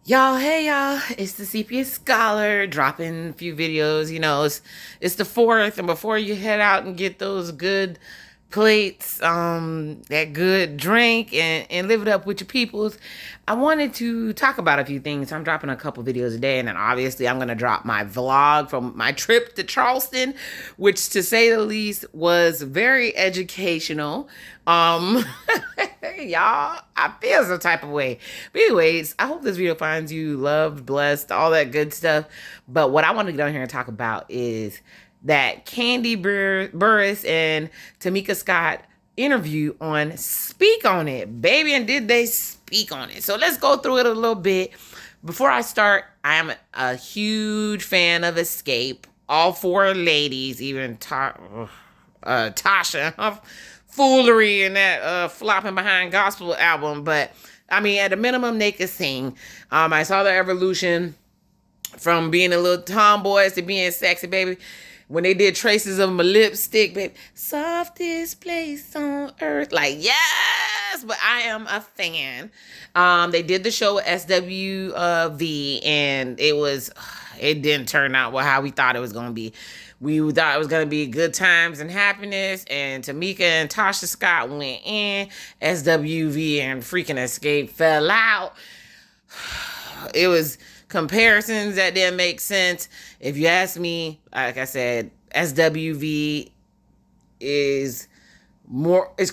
Y'all, hey y'all, it's the CPS Scholar dropping a few videos. It's the fourth, and before you head out and get those good plates, that good drink, and live it up with your peoples, I wanted to talk about a few things. I'm dropping a couple videos a day, and then obviously I'm gonna drop my vlog from my trip to Charleston, which to say the least was very educational. Um, y'all, I feel some type of way. But anyways, I hope this video finds you loved, blessed, all that good stuff. But what I want to get on here and talk about is that Kandi Burris and Tamika Scott interview on Speak on It, baby. And did they speak on it? So let's go through it a little bit. Before I start, I am a huge fan of Escape. All four ladies, even Tasha, her foolery in that flopping behind gospel album. But I mean, at a minimum, they could sing. I saw the evolution from being a little tomboys to being sexy, baby. When they did Traces of My Lipstick, baby, softest place on earth. Like, yes, but I am a fan. They did the show with SWV, and it didn't turn out how we thought it was going to be. We thought it was going to be good times and happiness, and Tamika and Tasha Scott went in. SWV and freaking Escape fell out. It was comparisons that didn't make sense. If you ask me, like I said, SWV is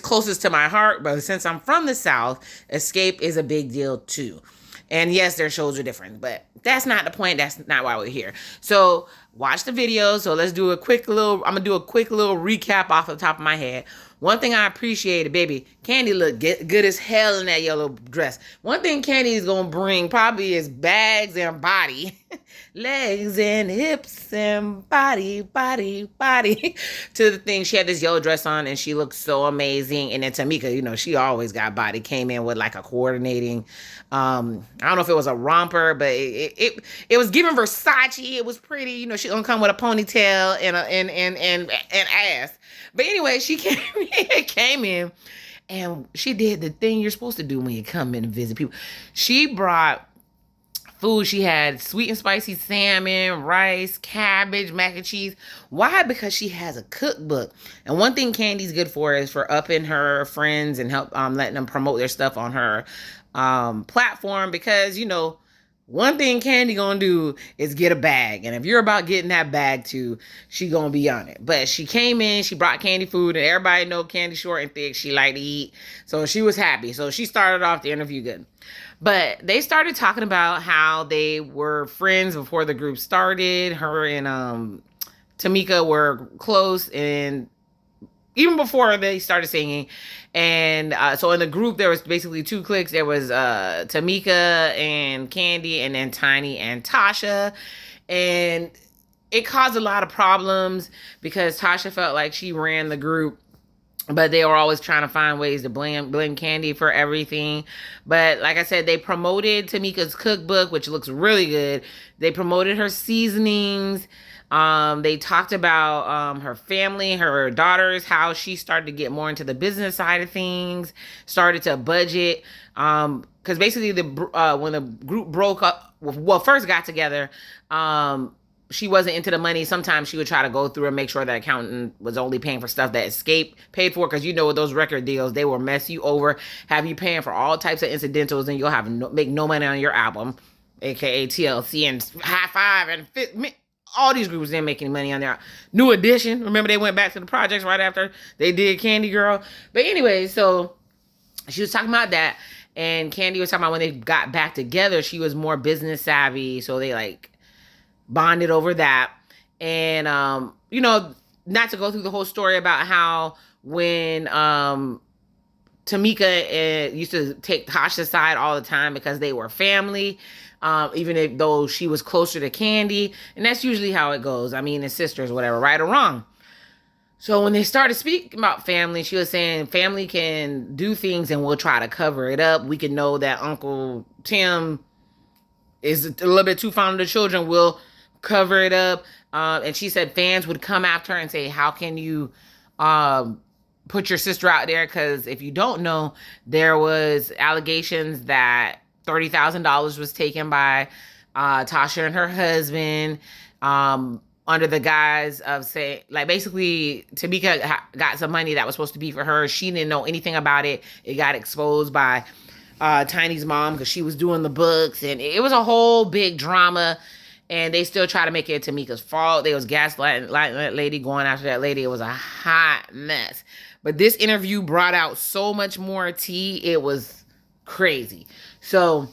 closest to my heart, but since I'm from the South, Escape is a big deal too. And yes, their shows are different, but that's not the point. That's not why we're here. So watch the video. So I'm gonna do a quick little recap off the top of my head. One thing I appreciated, baby, Kandi looked good as hell in that yellow dress. One thing Kandi is gonna bring probably is bags and body. Legs and hips and body to the thing. She had this yellow dress on and she looked so amazing. And then Tamika, she always got body, came in with like a coordinating, I don't know if it was a romper, but it was giving Versace. It was pretty, she gonna come with a ponytail and ass. But anyway, she came in and she did the thing you're supposed to do when you come in and visit people. She brought food. She had sweet and spicy salmon, rice, cabbage, mac and cheese. Why? Because she has a cookbook. And one thing Kandi's good for is for upping her friends and help letting them promote their stuff on her platform. Because one thing Kandi gonna do is get a bag, and if you're about getting that bag too, she gonna be on it. But she came in, she brought Kandi food, and everybody know Kandi short and thick. She like to eat, so she was happy. So she started off the interview good. But they started talking about how they were friends before the group started. Her and Tamika were close, and even before they started singing. And so in the group, there was basically two cliques. There was Tamika and Kandi, and then Tiny and Tasha. And it caused a lot of problems because Tasha felt like she ran the group, but they were always trying to find ways to blame Kandi for everything. But like I said, they promoted Tamika's cookbook, which looks really good. They promoted her seasonings. They talked about her family, her daughters, how she started to get more into the business side of things, started to budget. Because basically, when the group broke up, first got together, she wasn't into the money. Sometimes she would try to go through and make sure that accountant was only paying for stuff that Escape paid for. Because with those record deals, they will mess you over, have you paying for all types of incidentals, and you'll make no money on your album, aka TLC and High Five and all these groups didn't make any money on their New Edition. Remember, they went back to the projects right after they did Kandi Girl. But anyway, so she was talking about that, and Kandi was talking about when they got back together, she was more business savvy, so they like bonded over that. And not to go through the whole story about how when Tamika used to take Tasha's side all the time because they were family, even though she was closer to Kandi. And that's usually how it goes. I mean, it's sisters, whatever, right or wrong. So when they started speaking about family, she was saying family can do things and we'll try to cover it up. We can know that Uncle Tim is a little bit too fond of the children. We'll cover it up. And she said fans would come after her and say, how can you put your sister out there? Because if you don't know, there was allegations that $30,000 was taken by Tasha and her husband, under the guise of saying, like, basically Tamika got some money that was supposed to be for her. She didn't know anything about it. It got exposed by Tiny's mom because she was doing the books, and it was a whole big drama. And they still try to make it Tamika's fault. They was gaslighting that lady, going after that lady. It was a hot mess. But this interview brought out so much more tea. It was crazy. So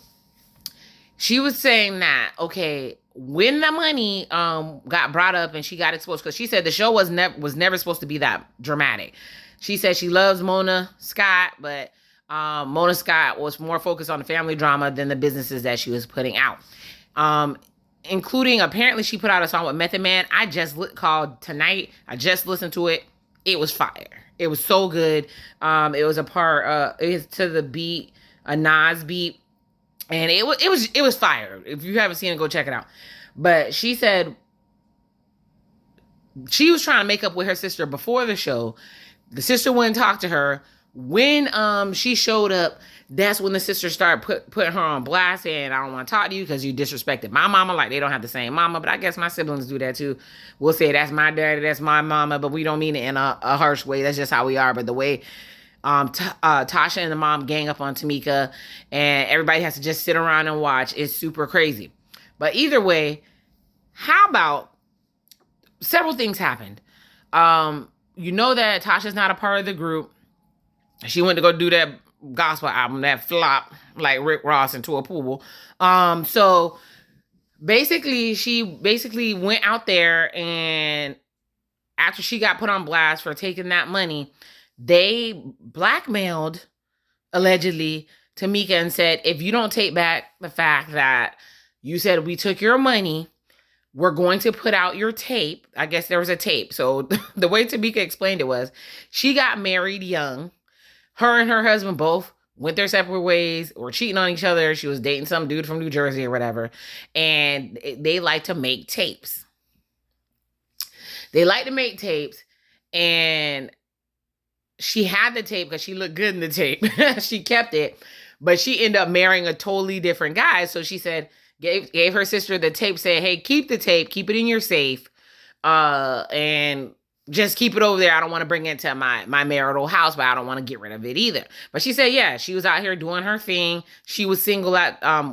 she was saying that, okay, when the money got brought up and she got exposed, because she said the show was never supposed to be that dramatic. She said she loves Mona Scott, but Mona Scott was more focused on the family drama than the businesses that she was putting out. Including, apparently she put out a song with Method Man. I just called Tonight. I just listened to it. It was fire. It was so good. It was a part, it was to the beat, a Nas beat. And it was fire. If you haven't seen it, go check it out. But she said she was trying to make up with her sister before the show. The sister wouldn't talk to her. When she showed up, that's when the sister started putting her on blast, saying, I don't want to talk to you because you disrespected my mama. Like, they don't have the same mama, but I guess my siblings do that too. We'll say that's my daddy, that's my mama, but we don't mean it in a harsh way. That's just how we are. But the way Tasha and the mom gang up on Tamika, and everybody has to just sit around and watch, is super crazy. But either way, how about several things happened. You know that Tasha's not a part of the group. She went to go do that gospel album that flop like Rick Ross into a pool. So basically, she went out there, and after she got put on blast for taking that money, they blackmailed, allegedly, Tamika and said, if you don't take back the fact that you said we took your money, we're going to put out your tape. I guess there was a tape. So the way Tamika explained it was, she got married young. Her and her husband both went their separate ways, were cheating on each other. She was dating some dude from New Jersey or whatever. And they like to make tapes. And she had the tape because she looked good in the tape. She kept it. But she ended up marrying a totally different guy. So she said, gave her sister the tape, said, hey, keep the tape, keep it in your safe. And just keep it over there. I don't want to bring it to my marital house, but I don't want to get rid of it either. But she said, yeah, she was out here doing her thing. She was single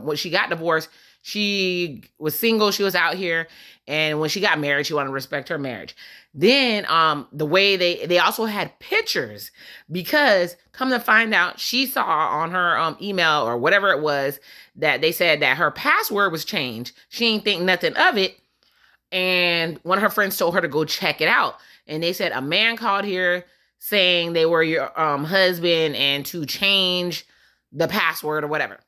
when she got divorced. She was single. She was out here. And when she got married, she wanted to respect her marriage. Then the way they also had pictures, because come to find out, she saw on her email or whatever it was that they said that her password was changed. She didn't think nothing of it. And one of her friends told her to go check it out. And they said a man called here saying they were your husband and to change the password or whatever.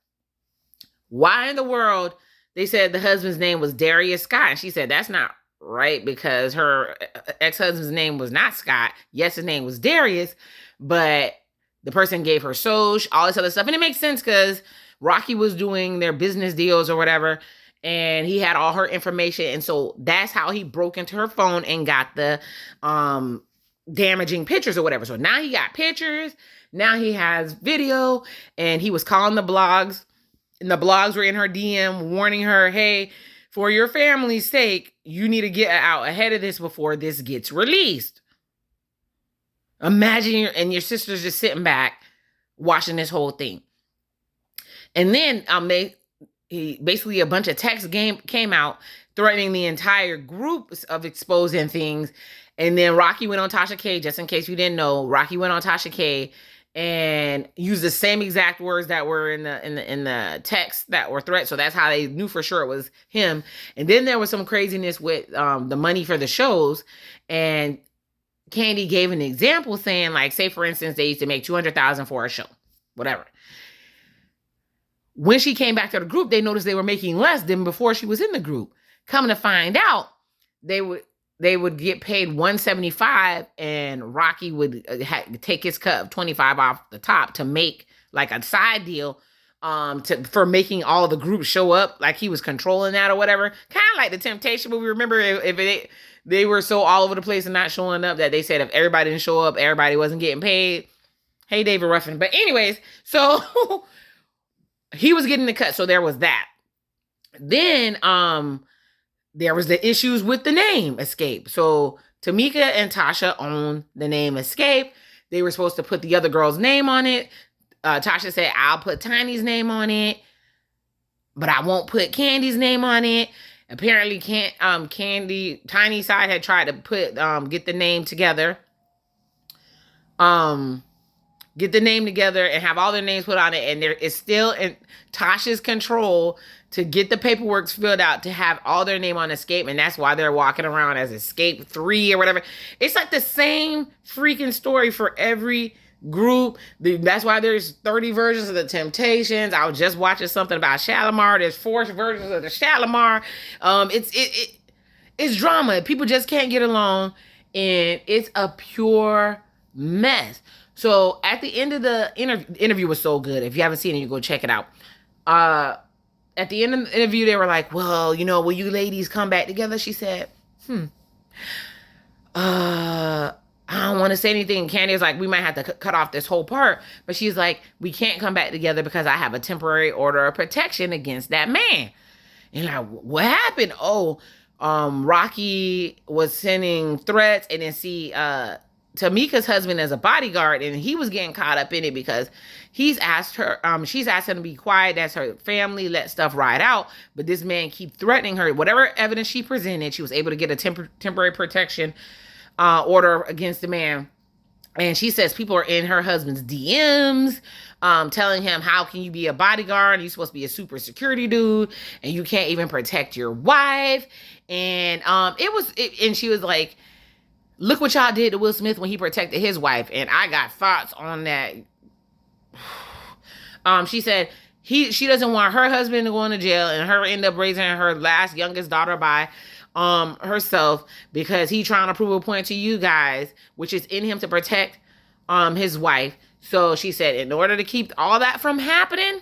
Why in the world? They said the husband's name was Darius Scott. And she said that's not right, because her ex-husband's name was not Scott. Yes, his name was Darius, but the person gave her Soj, all this other stuff. And it makes sense because Rocky was doing their business deals or whatever, and he had all her information. And so that's how he broke into her phone and got the damaging pictures or whatever. So now he got pictures. Now he has video, and he was calling the blogs, and the blogs were in her DM warning her, hey, for your family's sake, you need to get out ahead of this before this gets released. Imagine your sister's just sitting back watching this whole thing. And then basically a bunch of text came out threatening the entire group of exposing things. And then Rocky went on Tasha K, just in case you didn't know. Rocky went on Tasha K and used the same exact words that were in the text that were threats. So that's how they knew for sure it was him. And then there was some craziness with the money for the shows. And Kandi gave an example saying, like, say for instance, they used to make $200,000 for a show, whatever. When she came back to the group, they noticed they were making less than before she was in the group. Coming to find out, they would get paid $175, and Rocky would take his cut of $25 off the top to make like a side deal for making all the groups show up, like he was controlling that or whatever. Kind of like the Temptation movie. Remember, if they were so all over the place and not showing up that they said if everybody didn't show up, everybody wasn't getting paid. Hey, David Ruffin. But anyways, so he was getting the cut. So there was that. Then there was the issues with the name Escape. So Tamika and Tasha own the name Escape. They were supposed to put the other girl's name on it. Tasha said, I'll put Tiny's name on it, but I won't put Kandi's name on it. Apparently, Kandi, Tiny side had tried to put, get the name together. Get the name together and have all their names put on it. And there is still in Tasha's control to get the paperwork filled out to have all their name on Escape. And that's why they're walking around as Escape 3 or whatever. It's like the same freaking story for every group. That's why there's 30 versions of the Temptations. I was just watching something about Shalimar. There's 4 versions of the Shalimar. It's drama. People just can't get along. And it's a pure mess. So at the end of the interview was so good. If you haven't seen it, you go check it out. At the end of the interview, they were like, well, will you ladies come back together? She said, I don't want to say anything. Kandi was like, we might have to cut off this whole part. But she's like, we can't come back together because I have a temporary order of protection against that man. And like, what happened? Oh, Rocky was sending threats, and then Tamika's husband as a bodyguard, and he was getting caught up in it because she's asked him to be quiet. That's her family, let stuff ride out. But this man keep threatening her. Whatever evidence she presented, she was able to get a temporary protection order against the man. And she says people are in her husband's DMs, telling him, how can you be a bodyguard? You're supposed to be a super security dude, and you can't even protect your wife. And and she was like, look what y'all did to Will Smith when he protected his wife. And I got thoughts on that. She said she doesn't want her husband to go into jail and her end up raising her last youngest daughter by herself because he trying to prove a point to you guys, which is in him to protect his wife. So she said, in order to keep all that from happening,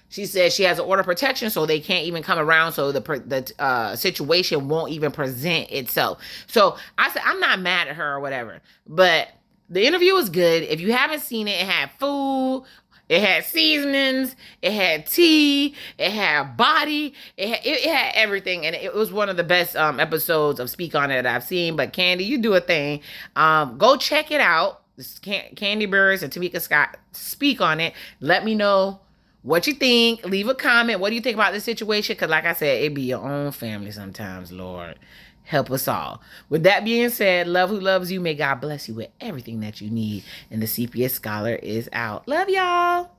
she said she has an order of protection, so they can't even come around, so the situation won't even present itself. So I said, I'm not mad at her or whatever, but the interview was good. If you haven't seen it, it had food, it had seasonings, it had tea, it had body, it had everything, and it was one of the best episodes of Speak On It that I've seen. But Kandi, you do a thing. Go check it out. This Kandi Burruss and Tamika Scott Speak On It. Let me know what you think. Leave a comment. What do you think about this situation? Because like I said, it be your own family sometimes, Lord. Help us all. With that being said, love who loves you. May God bless you with everything that you need. And the CPS Scholar is out. Love y'all.